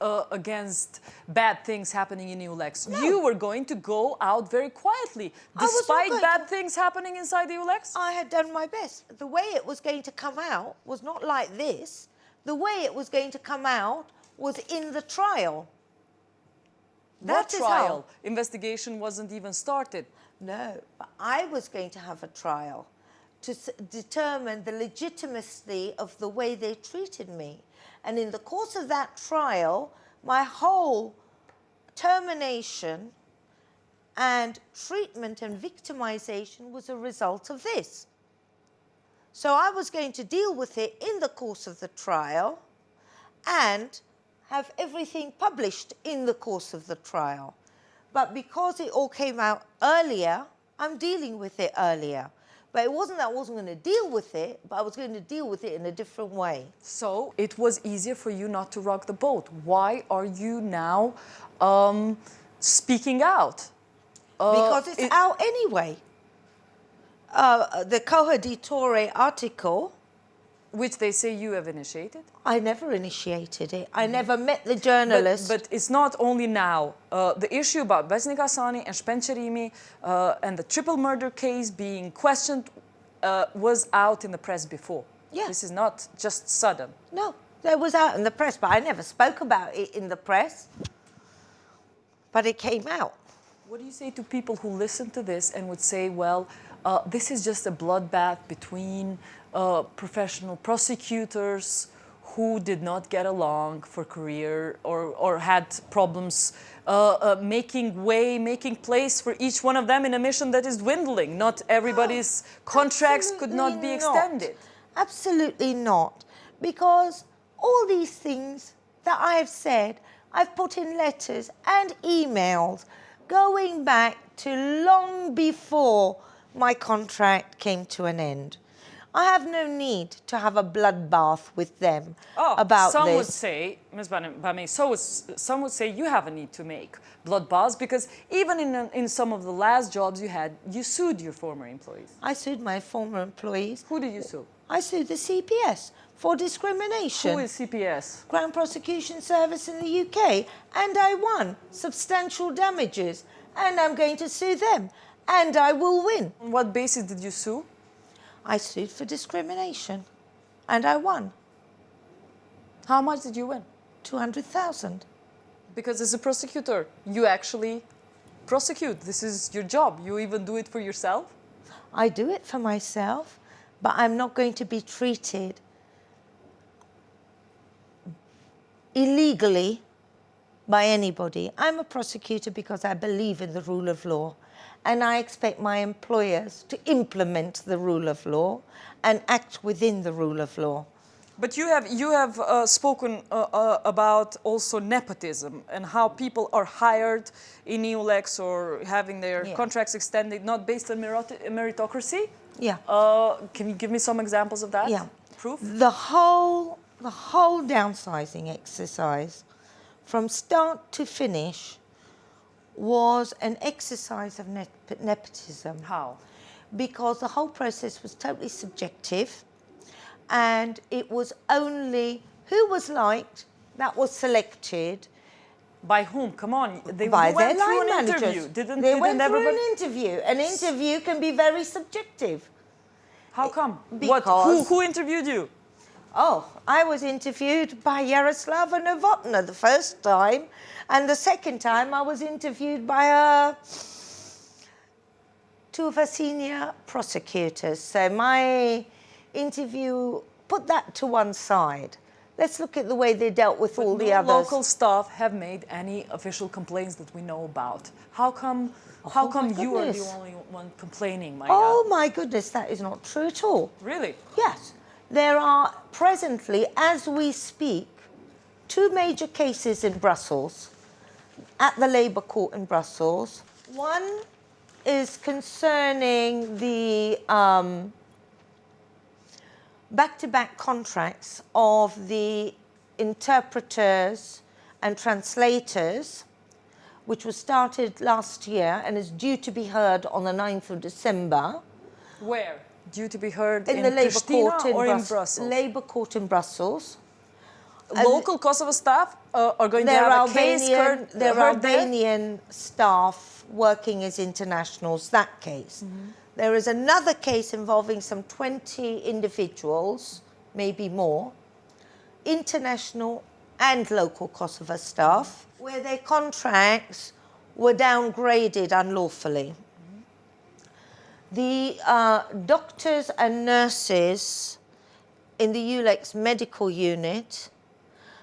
bad things happening in EULEX. No. You were going to go out very quietly, despite bad things happening inside EULEX? I had done my best. The way it was going to come out was not like this. The way it was going to come out was in the trial. What trial? Investigation wasn't even started. No, but I was going to have a trial to determine the legitimacy of the way they treated me. And in the course of that trial, my whole termination and treatment and victimization was a result of this. So I was going to deal with it in the course of the trial and have everything published in the course of the trial. But because it all came out earlier, I'm dealing with it earlier. But it wasn't that I wasn't going to deal with it, but I was going to deal with it in a different way. So it was easier for you not to rock the boat. Why are you now speaking out? Because it's out anyway. The Coheditore article, which they say you have initiated. I never initiated it. I never met the journalist. But it's not only now. The issue about Besnik Hasani and Spencerimi and the triple murder case being questioned was out in the press before. Yeah. This is not just sudden. No, it was out in the press, but I never spoke about it in the press. But it came out. What do you say to people who listen to this and would say, well, this is just a bloodbath between professional prosecutors who did not get along for career or had problems making place for each one of them in a mission that is dwindling. Not everybody's contracts could not be extended. Absolutely not. Because all these things that I have said, I've put in letters and emails going back to long before my contract came to an end. I have no need to have a bloodbath with them about some this. Would say, Ms. Bamieh, some would say you have a need to make bloodbaths because even in some of the last jobs you had, you sued your former employees. I sued my former employees. Who did you sue? I sued the CPS for discrimination. Who is CPS? Crown Prosecution Service in the UK. And I won substantial damages. And I'm going to sue them. And I will win. On what basis did you sue? I sued for discrimination. And I won. How much did you win? 200,000. Because as a prosecutor, you actually prosecute. This is your job. You even do it for yourself? I do it for myself, but I'm not going to be treated illegally by anybody. I'm a prosecutor because I believe in the rule of law. And I expect my employers to implement the rule of law and act within the rule of law. But you have spoken about also nepotism and how people are hired in EULEX or having their contracts extended not based on meritocracy. Yeah. Can you give me some examples of that? Yeah. Proof? The whole downsizing exercise, from start to finish, was an exercise of nepotism. How? Because the whole process was totally subjective, and it was only who was liked that was selected. By whom? Come on, they By went their through line an managers. interview. They went through an interview. An interview can be very subjective. How come? Because Who interviewed you? Oh, I was interviewed by Yaroslava Novotna the first time, and the second time I was interviewed by two of her senior prosecutors. So my interview, put that to one side. Let's look at the way they dealt with all the others. Local staff have made any official complaints that we know about. How come you are the only one complaining, my Oh God? my goodness, that is not true at all. Really? Yes. There are presently, as we speak, two major cases in Brussels, at the Labour Court in Brussels. One is concerning the back-to-back contracts of the interpreters and translators, which was started last year and is due to be heard on the 9th of December. Where? Due to be heard In the Labour Court or in Brussels? Labour Court in Brussels. Local Kosovo staff are going to have a case heard there are there? Albanian staff working as internationals, that case. There is another case involving some 20 individuals, maybe more, international and local Kosovo staff, where their contracts were downgraded unlawfully. The doctors and nurses in the EULEX medical unit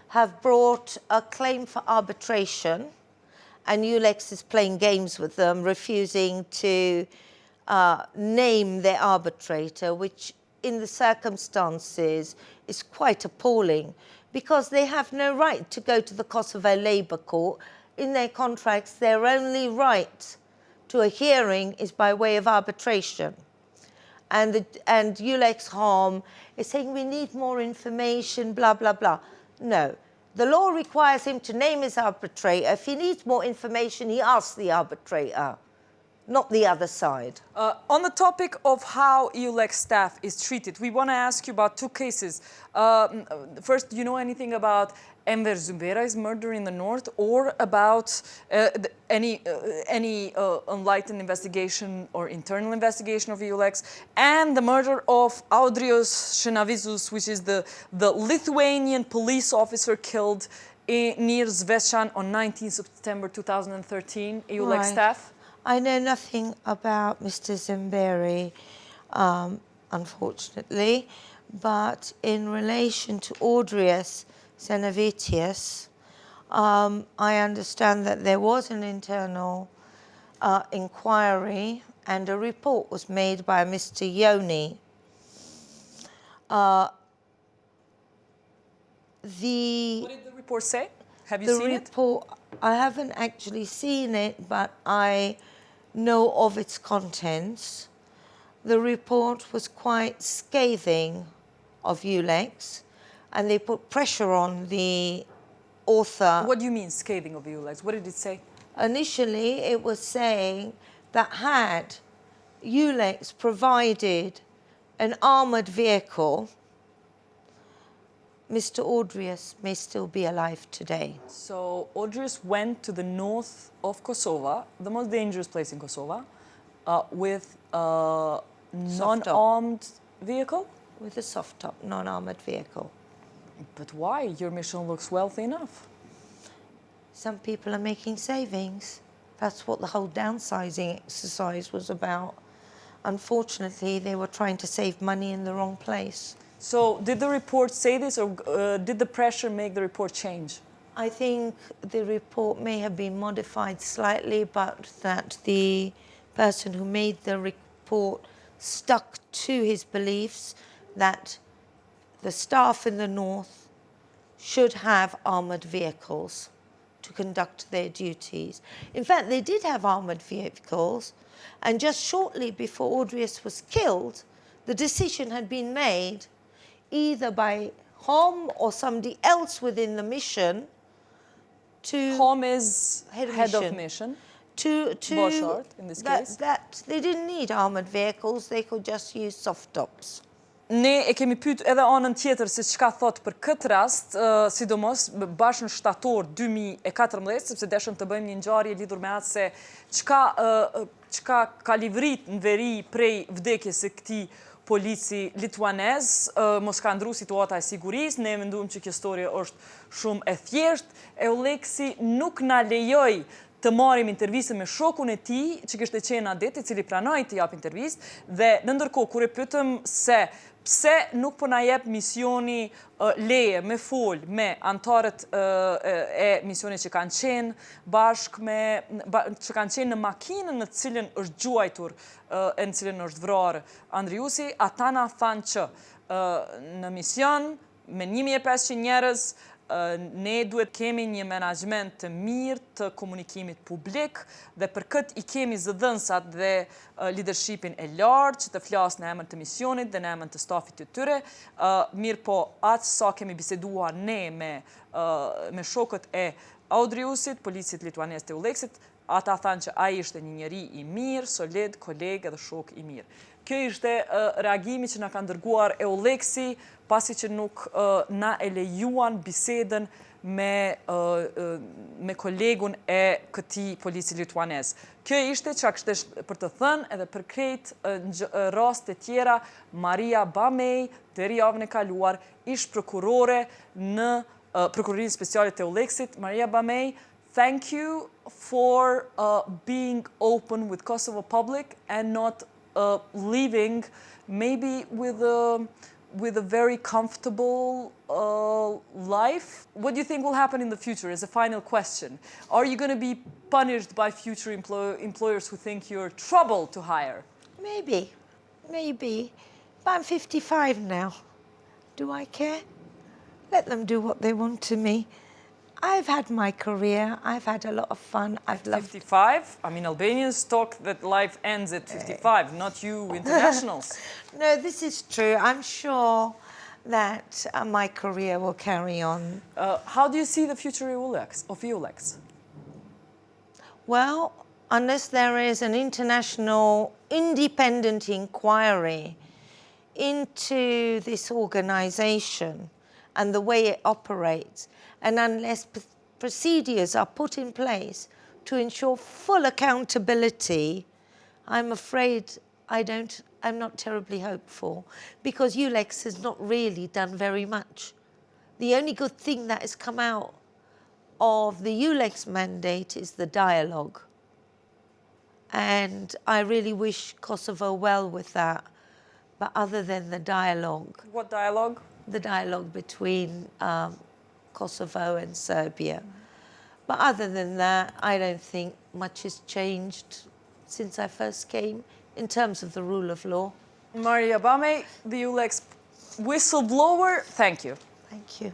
have brought a claim for arbitration, and EULEX is playing games with them, refusing to name their arbitrator, which in the circumstances is quite appalling, because they have no right to go to the Kosovo Labour Court. In their contracts, their only right to a hearing is by way of arbitration. And Ulex Hom is saying we need more information, blah, blah, blah. No. The law requires him to name his arbitrator. If he needs more information, he asks the arbitrator, not the other side. On the topic of how EULEX staff is treated, we want to ask you about two cases. First, do you know anything about Enver Zumbera's murder in the north, or about any enlightened investigation or internal investigation of EULEX, and the murder of Audrius Šenavizus, which is the Lithuanian police officer killed near Zvechan on 19th September 2013, EULEX Right. staff? I know nothing about Mr. Zimberi, unfortunately, but in relation to Audrius Senavitius, I understand that there was an internal inquiry and a report was made by Mr. Yoni. What did the report say? Have you seen it? I haven't actually seen it, but I know of its contents. The report was quite scathing of ULEX, and they put pressure on the author. What do you mean, scathing of EULEX? What did it say? Initially, it was saying that had ULEX provided an armoured vehicle, Mr. Audrius may still be alive today. So Audrius went to the north of Kosove, the most dangerous place in Kosove, with a non-armed vehicle? With a soft-top, non-armoured vehicle. But why? Your mission looks wealthy enough. Some people are making savings. That's what the whole downsizing exercise was about. Unfortunately, they were trying to save money in the wrong place. So did the report say this, or did the pressure make the report change? I think the report may have been modified slightly, but that the person who made the report stuck to his beliefs that the staff in the north should have armoured vehicles to conduct their duties. In fact, they did have armoured vehicles, and just shortly before Audrius was killed, the decision had been made either by Hom or somebody else within the mission to... Hom is Head head of of mission. mission. to Boshart, in this case. that they didn't need armoured vehicles, they could just use soft tops. Ne e kemi pyet edhe anën tjetër se çka thot për këtë rast, sidomos bashkë në shtator 2014, sepse deshëm të bëjmë një ngjarje lidhur me atë se çka ka livrit në veri prej vdekjes së këtij polici lituanez, mos ka ndru situata e sigurisë, ne menduam që kjo histori është shumë e thjeshtë. EULEX-i nuk na lejoi të marrim intervistën me shokun e tij, që kishte qenë adet, i cili pranoi të jap intervistë, dhe në ndërkohë kur e pyetëm se pse nuk po na jep misioni leje me fol me antarët e misionit që kanë qenë që kanë qenë në makinën në cilën është gjuajtur e në cilën është vrarë Andriusi, ata na thanë që në mision me 1500 njerëz ne duhet kemi një menaxhment të mirë të komunikimit publik, dhe për këtë i kemi zëdhënsat dhe leadershipin e lartë që të flasë në emër të misionit dhe në emër të stafit të tyre. Mirë po, atë sa kemi biseduar ne me shokët e Audriusit, policit lituanez të EULEX-it, ata thanë që ai ishte një njeri i mirë, solid, kolegë dhe shok i mirë. Kjo ishte reagimi që na ka dërguar EULEX-i, pasi që nuk na e lejuan bisedën me kolegun e këtij polici lituanez. Kjo ishte çka kishte për të thënë edhe për krejt raste tjera. Maria Bamieh, deri javën e kaluar, ish prokurore në Prokurorinë Speciale të EULEX-it. Maria Bamieh, thank you for being open with Kosovo public and not leaving maybe with a very comfortable life. What do you think will happen in the future as a final question? Are you going to be punished by future employers who think you're trouble to hire? Maybe. But I'm 55 now. Do I care? Let them do what they want to me. I've had my career. I've had a lot of fun. I've loved 55? I mean, Albanians talk that life ends at 55, not you internationals. No, this is true. I'm sure that my career will carry on. How do you see the future of EULEX? Well, unless there is an international independent inquiry into this organization and the way it operates, and unless procedures are put in place to ensure full accountability, I'm afraid I'm not terribly hopeful, because EULEX has not really done very much. The only good thing that has come out of the EULEX mandate is the dialogue. And I really wish Kosovo well with that. But other than the dialogue... What dialogue? The dialogue between Kosovo and Serbia. But other than that, I don't think much has changed since I first came in terms of the rule of law. Maria Bamieh, the EULEX whistleblower, thank you. Thank you.